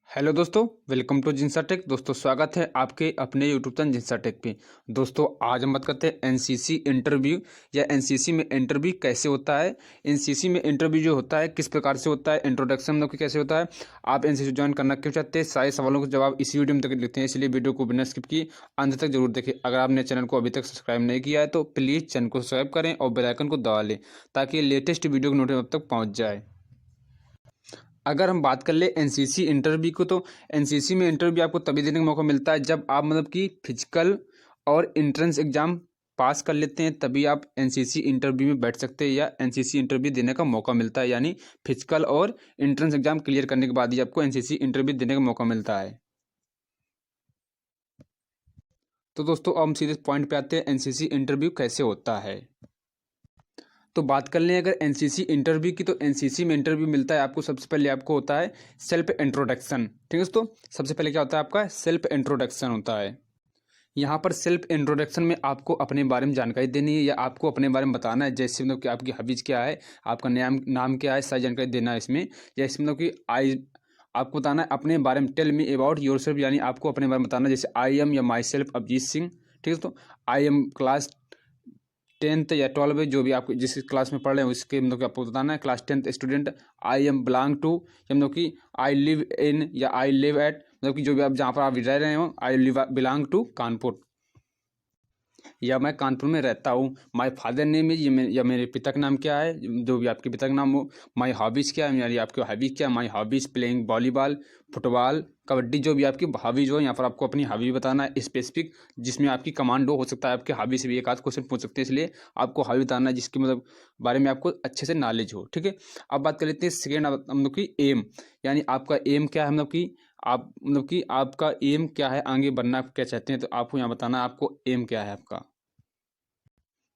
Hello दोस्तों, welcome to जिंसा take. दोस्तों स्वागत है आपके अपने यूट्यूब चैनल जिंसा टेक पे। दोस्तों आज हम बात करते हैं एनसीसी इंटरव्यू या एनसीसी में इंटरव्यू कैसे होता है। एनसीसी में इंटरव्यू जो होता है किस प्रकार से होता है, इंट्रोडक्शन मतलब कि कैसे होता है, आप एनसीसी ज्वाइन करना क्यों चाहते हैं, सारे सवालों के जवाब इसी वीडियो में तक लिखते हैं। इसलिए वीडियो को बिना स्किप किए अंत तक जरूर देखें। अगर आपने चैनल को अभी तक सब्सक्राइब नहीं किया है तो प्लीज़ चैनल को सब्सक्राइब करें और बेल आइकन को दबा लें ताकि लेटेस्ट वीडियो की नोटिफिकेशन आप तक पहुँच जाए। अगर हम बात कर ले एनसीसी इंटरव्यू को, तो एनसीसी में इंटरव्यू आपको तभी देने का मौका मिलता है जब आप मतलब कि फिजिकल और एंट्रेंस एग्जाम पास कर लेते हैं, तभी आप एनसीसी इंटरव्यू में बैठ सकते हैं या एनसीसी इंटरव्यू देने का मौका मिलता है। यानी फिजिकल और एंट्रेंस एग्जाम क्लियर करने के बाद ही आपको एनसीसी इंटरव्यू देने का मौका मिलता है। तो दोस्तों अब हम सीधे पॉइंट पे आते हैं, एनसीसी इंटरव्यू कैसे होता है। तो बात कर लें अगर एनसीसी इंटरव्यू की, तो एनसीसी में इंटरव्यू मिलता है आपको। सबसे पहले आपको होता है सेल्फ इंट्रोडक्शन। ठीक है दोस्तों, सबसे पहले क्या होता है, आपका सेल्फ इंट्रोडक्शन होता है। यहाँ पर सेल्फ इंट्रोडक्शन में आपको अपने बारे में जानकारी देनी है या आपको अपने बारे में बताना है। जैसे मतलब कि आपकी हॉबीज क्या है, आपका नाम क्या है, सारी जानकारी देना है इसमें। या इसमें मतलब कि आपको बताना है अपने बारे में, tell me about yourself, यानी आपको अपने बारे में बताना है। जैसे आई एम या माई सेल्फ अभिजीत सिंह। ठीक है, तो आई एम क्लास 10th या 12 जो भी आप जिस क्लास में पढ़ रहे हैं उसके मतलब कि आपको बताना है। Class 10th student. I am belong to, या मतलब कि आई लिव इन या आई लिव एट, मतलब कि जो भी आप जहाँ पर आप रह रहे हो, I live belong to Kanpur, या मैं कानपुर में रहता हूँ। माय फादर नेम इज, या मेरे पिता का नाम क्या है, जो भी आपके पिता का नाम हो। माय हॉबीज़ क्या है, यानी आपकी हॉबीज़ क्या है। My hobbies playing volleyball, football, kabaddi, जो भी आपकी हॉबीज़ हो। यहाँ पर आपको अपनी हॉबी बताना है स्पेसिफिक, जिसमें आपकी कमांड हो सकता है आपके हॉबी से भी एक आध क्वेश्चन पूछ सकते हैं, इसलिए आपको हॉबी बताना है जिसकी मतलब बारे में आपको अच्छे से नॉलेज हो। ठीक है, अब बात कर लेते हैं सेकेंड हम लोग की एम, यानी आपका एम क्या है, मतलब कि आप मतलब कि आपका एम क्या है, आगे बढ़ना आप क्या चाहते हैं, तो आपको यहाँ बताना है आपको एम क्या है आपका।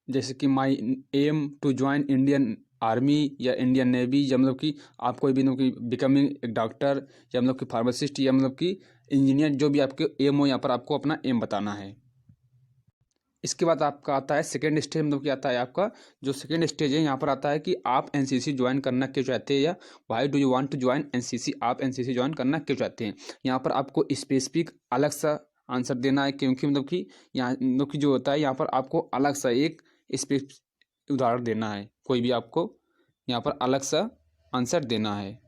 जैसे कि my aim to join Indian army या इंडियन नेवी, या मतलब कि आप कोई भी मतलब कि बिकमिंग एक डॉक्टर या मतलब कि फार्मासिस्ट या मतलब कि इंजीनियर, जो भी आपके एम हो, यहाँ पर आपको अपना एम बताना है। इसके बाद आपका आता है सेकेंड स्टेज, मतलब कि आता है आपका जो सेकेंड स्टेज है, यहाँ पर आता है कि आप एनसीसी ज्वाइन करना क्यों चाहते हैं, या why do you want to join NCC, आप एनसीसी ज्वाइन करना क्यों चाहते हैं। यहाँ पर आपको स्पेसिफिक अलग सा आंसर देना है, क्योंकि मतलब कि यहाँ मतलब कि जो होता है यहाँ पर आपको अलग सा एक स्पेसिफिक उदाहरण देना है, कोई भी आपको यहाँ पर अलग सा आंसर देना है।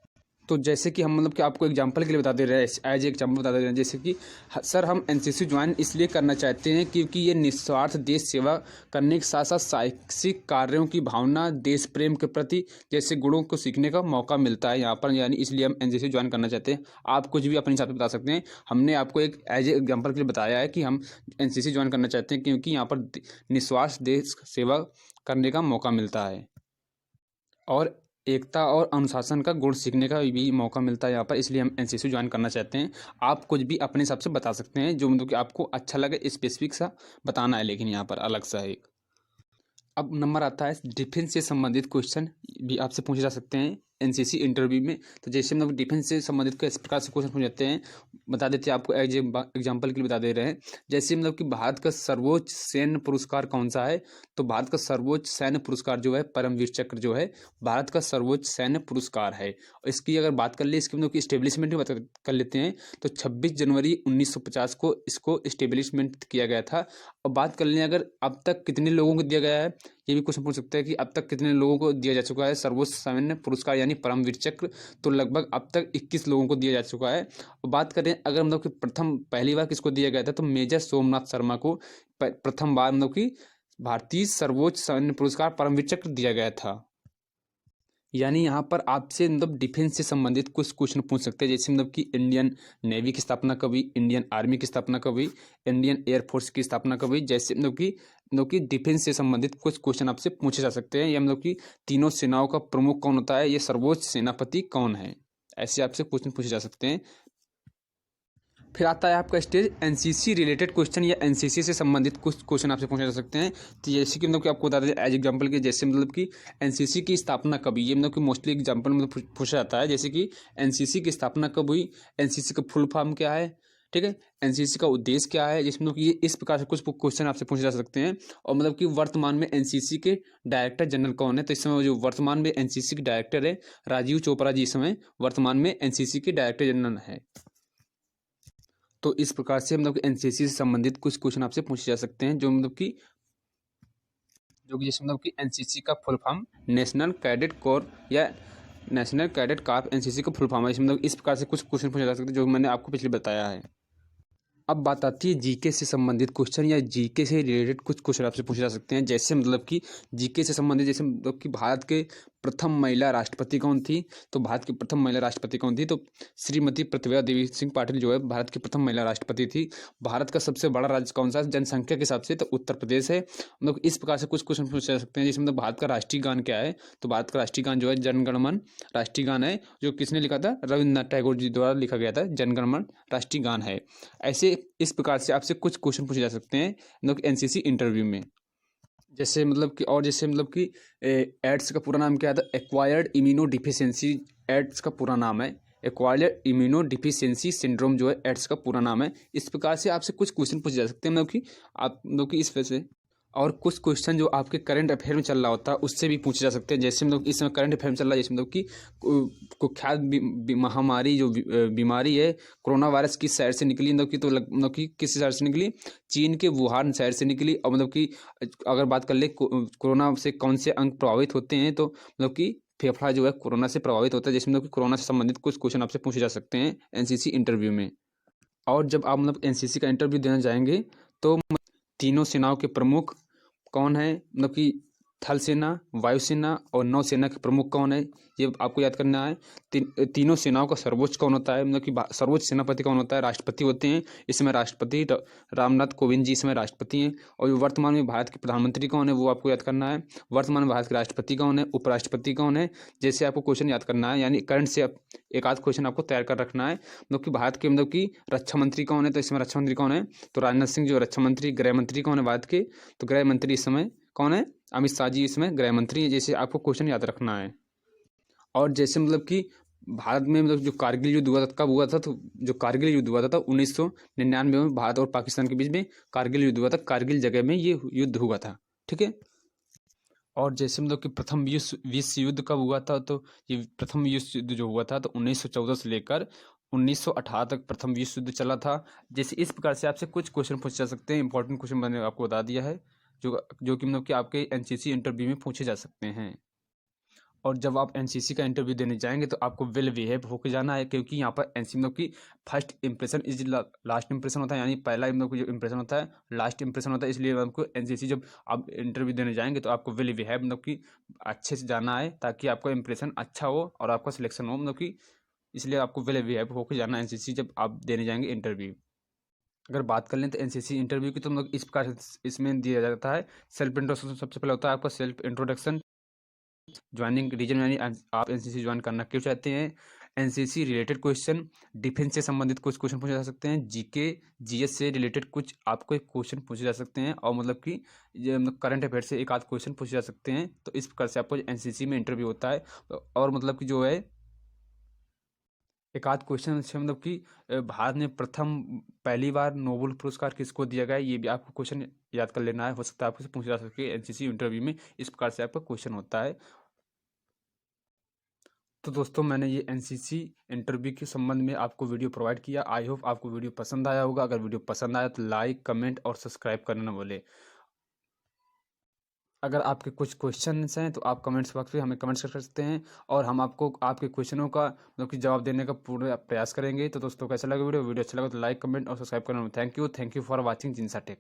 तो जैसे कि हम मतलब कि आपको एग्जांपल के लिए बता दे रहे हैं, एज एग्जांपल बता दे रहे हैं, जैसे कि सर हम एनसीसी ज्वाइन इसलिए करना चाहते हैं क्योंकि ये निस्वार्थ देश सेवा करने के साथ साथ साहसिक कार्यों की भावना, देश प्रेम के प्रति जैसे गुणों को सीखने का मौका मिलता है यहाँ पर, यानी इसलिए हम एनसीसी ज्वाइन करना चाहते हैं। आप कुछ भी अपने हिसाब से बता सकते हैं, हमने आपको एक एज एग्जाम्पल के लिए बताया है कि हम एनसीसी ज्वाइन करना चाहते हैं क्योंकि यहाँ पर निस्वार्थ देश सेवा करने का मौका मिलता है और एकता और अनुशासन का गुण सीखने का भी मौका मिलता है यहाँ पर, इसलिए हम एनसीसी ज्वाइन करना चाहते हैं। आप कुछ भी अपने हिसाब से बता सकते हैं जो मतलब कि आपको अच्छा लगे, स्पेसिफिक सा बताना है, लेकिन यहाँ पर अलग सा एक। अब नंबर आता है डिफेंस से संबंधित क्वेश्चन भी आपसे पूछे जा सकते हैं एनसीसी इंटरव्यू में। तो जैसे मतलब डिफेंस से संबंधित किस प्रकार से क्वेश्चन पूछ जाते हैं, बता देते हैं आपको एज एग्जाम्पल के लिए बता दे रहे हैं। जैसे मतलब कि भारत का सर्वोच्च सैन्य पुरस्कार कौन सा है, तो भारत का सर्वोच्च सैन्य पुरस्कार जो है परमवीर चक्र जो है भारत का सर्वोच्च सैन्य पुरस्कार है। और इसकी अगर बात कर ले, इसकी मतलब कि इस्टेब्लिशमेंट की बात कर लेते हैं, तो 26 जनवरी 1950 को इसको इस्टेब्लिशमेंट किया गया था। और बात कर लें अगर अब तक कितने लोगों को दिया गया है, ये भी क्वेश्चन पूछ सकते हैं कि अब तक कितने लोगों को दिया जा चुका है सर्वोच्च सैन्य पुरस्कार यानी परमवीर चक्र, तो लगभग अब तक 21 लोगों को दिया जा चुका है। और बात करें अगर मतलब कि पहली बार किसको दिया गया था, तो मेजर सोमनाथ शर्मा को प्रथम बार मतलब कि भारतीय सर्वोच्च सैन्य पुरस्कार परमवीर चक्र दिया गया था। यानी यहाँ पर आपसे मतलब डिफेंस से संबंधित कुछ क्वेश्चन पूछ सकते हैं, जैसे मतलब कि इंडियन नेवी की स्थापना कब हुई, इंडियन आर्मी की स्थापना कब हुई, इंडियन एयरफोर्स की स्थापना कब हुई, जैसे मतलब कि डिफेंस से संबंधित कुछ क्वेश्चन आपसे पूछे जा सकते हैं। या मतलब कि तीनों सेनाओं का प्रमुख कौन होता है, ये सर्वोच्च सेनापति कौन है, ऐसे आपसे क्वेश्चन पूछे जा सकते हैं। फिर आता है आपका स्टेज एनसीसी रिलेटेड क्वेश्चन या एनसीसी से संबंधित कुछ क्वेश्चन आपसे पूछे जा सकते हैं। तो जैसे कि मतलब कि आपको बता दें एज एग्जांपल के, जैसे मतलब कि एनसीसी की स्थापना कब हुई, ये मतलब कि मोस्टली एग्जांपल में पूछा जाता है। जैसे कि एनसीसी की स्थापना कब हुई, एनसीसी का फुल फॉर्म क्या है, ठीक है, एनसीसी का उद्देश्य क्या है, जिसमें मतलब कि ये इस प्रकार से कुछ क्वेश्चन आपसे पूछे जा सकते हैं। और मतलब कि वर्तमान में एनसीसी के डायरेक्टर जनरल कौन है, तो इस समय जो वर्तमान में एनसीसी के डायरेक्टर है राजीव चोपड़ा जी, इस समय वर्तमान में एनसीसी के डायरेक्टर जनरल है। तो इस प्रकार से मतलब कि एनसीसी से संबंधित कुछ क्वेश्चन आपसे पूछे जा सकते हैं, जो जैसे मतलब कि एनसीसी का full form national cadet corps या नेशनल कैडेट कॉर्प्स एनसीसी का फुल फॉर्म है। इसमें मतलब इस प्रकार से कुछ क्वेश्चन पूछे जा सकते हैं, जो मैंने आपको पिछले बताया है। अब बात आती है जीके से संबंधित क्वेश्चन या जीके से रिलेटेड कुछ क्वेश्चन आपसे पूछे जा सकते हैं। जैसे मतलब कि जीके से संबंधित, जैसे मतलब कि भारत के प्रथम महिला राष्ट्रपति कौन थी? तो भारत की प्रथम महिला राष्ट्रपति कौन थी? तो श्रीमती प्रतिभा देवी सिंह पाटिल जो है भारत की प्रथम महिला राष्ट्रपति थी। भारत का सबसे बड़ा राज्य कौन सा है जनसंख्या के हिसाब से? तो उत्तर प्रदेश है। मतलब इस प्रकार से कुछ क्वेश्चन पूछे जा सकते हैं। जैसे मतलब भारत का राष्ट्रीय गान क्या है? तो भारत का राष्ट्रीय गान जो है जन गण मन राष्ट्रीय गान है, जो किसने लिखा था? रविन्द्रनाथ टैगोर जी द्वारा लिखा गया था, जन गण मन राष्ट्रीय गान है। ऐसे इस प्रकार से आपसे कुछ क्वेश्चन पूछे जा सकते हैं मतलब एनसीसी इंटरव्यू में। जैसे मतलब कि एड्स का पूरा नाम क्या था? एक्वायर्ड इम्यूनो डिफिशियंसी एड्स का पूरा नाम है। एक्वायर्ड इम्यूनो डिफिशियंसी सिंड्रोम जो है एड्स का पूरा नाम है। इस प्रकार से आपसे कुछ क्वेश्चन पूछे जा सकते हैं मतलब कि आप मतलब कि इस वजह से, और कुछ क्वेश्चन जो आपके करंट अफेयर में चल रहा होता है उससे भी पूछे जा सकते हैं। जैसे मतलब इस समय करंट अफेयर में चल रहा है, जैसे मतलब कि कुख्यात महामारी जो बीमारी है कोरोना वायरस किस शहर से निकली? मतलब कि तो मतलब कि किस शहर से निकली? चीन के वुहान शहर से निकली। और मतलब कि अगर बात कर ले कोरोना से कौन से अंग प्रभावित होते हैं, तो मतलब कि फेफड़ा जो है कोरोना से प्रभावित होता है। जैसे मतलब कि कोरोना से संबंधित कुछ क्वेश्चन आपसे पूछे जा सकते हैं एनसीसी इंटरव्यू में। और जब आप मतलब एनसीसी का इंटरव्यू देना जाएंगे तो तीनों सेनाओं के प्रमुख कौन है? मतलब कि थल सेना, वायुसेना और नौसेना के प्रमुख कौन है? ये आपको याद करना है। तीनों सेनाओं का सर्वोच्च कौन होता है? मतलब कि सर्वोच्च सेनापति कौन होता है? राष्ट्रपति होते हैं। इस समय राष्ट्रपति रामनाथ कोविंद जी इस समय राष्ट्रपति हैं। और वर्तमान में भारत के प्रधानमंत्री कौन है वो आपको याद करना है। वर्तमान में भारत के राष्ट्रपति कौन है? उपराष्ट्रपति कौन है? जैसे आपको क्वेश्चन याद करना है, यानी करंट से एक आध क्वेश्चन आपको तैयार कर रखना है। मतलब कि भारत के मतलब कि रक्षा मंत्री कौन है? तो इसमें रक्षा मंत्री कौन है? तो राजनाथ सिंह जो रक्षा मंत्री। गृह मंत्री कौन है भारत के? तो गृह मंत्री इस समय कौन है? अमित शाह जी इसमें गृह मंत्री है। जैसे आपको क्वेश्चन याद रखना है। और जैसे मतलब कि भारत में मतलब जो कारगिल युद्ध हुआ था कब हुआ था? तो जो कारगिल युद्ध हुआ था 1999 में भारत और पाकिस्तान के बीच में कारगिल युद्ध हुआ था। कारगिल जगह में ये युद्ध हुआ था, ठीक है। और जैसे मतलब कि प्रथम विश्व युद्ध कब हुआ था? तो ये प्रथम विश्व युद्ध जो हुआ था तो 1914 से लेकर 1918 तक प्रथम विश्व युद्ध चला था। जैसे इस प्रकार से आपसे कुछ क्वेश्चन पूछे जा सकते हैं। इंपॉर्टेंट क्वेश्चन मैंने आपको बता दिया है, जो कि मतलब कि आपके एनसीसी इंटरव्यू में पूछे जा सकते हैं। और जब आप एनसीसी का इंटरव्यू देने जाएंगे तो आपको वेल बिहेव होकर जाना है, क्योंकि यहाँ पर एनसी मतलब कि first impression is last impression होता है, यानी पहला मतलब कि जो इंप्रेशन होता है लास्ट इंप्रेशन होता है। इसलिए आपको एनसीसी जब आप इंटरव्यू देने जाएंगे तो आपको वेल बिहेव मतलब कि अच्छे से जाना है, ताकि आपका इंप्रेशन अच्छा हो और आपका सिलेक्शन हो। मतलब कि इसलिए आपको वेल बिहेव होकर जाना है एनसीसी जब आप देने जाएंगे इंटरव्यू। अगर बात कर लें तो एनसीसी इंटरव्यू की, तो मतलब इस प्रकार से इसमें दिया जाता है। सेल्फ इंट्रोडक्शन सबसे पहले होता है आपका सेल्फ इंट्रोडक्शन। ज्वाइनिंग रीजन, यानी आप एनसीसी ज्वाइन करना क्यों चाहते हैं। एनसीसी रिलेटेड क्वेश्चन, डिफेंस से संबंधित कुछ क्वेश्चन पूछे जा सकते हैं। जीके जीएस से रिलेटेड कुछ आपको एक क्वेश्चन पूछे जा सकते हैं। और मतलब कि ये मतलब करंट अफेयर से एक आध क्वेश्चन पूछे जा सकते हैं। तो इस प्रकार से आपको एनसीसी में इंटरव्यू होता है। और मतलब कि जो है एक आध क्वेश्चन से मतलब कि भारत में प्रथम पहली बार नोबेल पुरस्कार किसको दिया गया है, ये भी आपको क्वेश्चन याद कर लेना है। हो सकता है आपको पूछा जा सके एनसीसी इंटरव्यू में। इस प्रकार से आपका क्वेश्चन होता है। तो दोस्तों मैंने ये एनसीसी इंटरव्यू के संबंध में आपको वीडियो प्रोवाइड किया। आई होप आपको वीडियो पसंद आया होगा। अगर वीडियो पसंद आया तो लाइक, कमेंट और सब्सक्राइब करना ना भूलें। अगर आपके कुछ क्वेश्चंस हैं तो आप कमेंट्स बॉक्स में हमें कमेंट्स कर सकते हैं, और हम आपको आपके क्वेश्चनों का मतलब कि जवाब देने का पूरा प्रयास करेंगे। तो दोस्तों कैसा लगा वीडियो अच्छा लगा तो लाइक, कमेंट और सब्सक्राइब करना। थैंक यू फॉर वॉचिंग जिनसा टेक।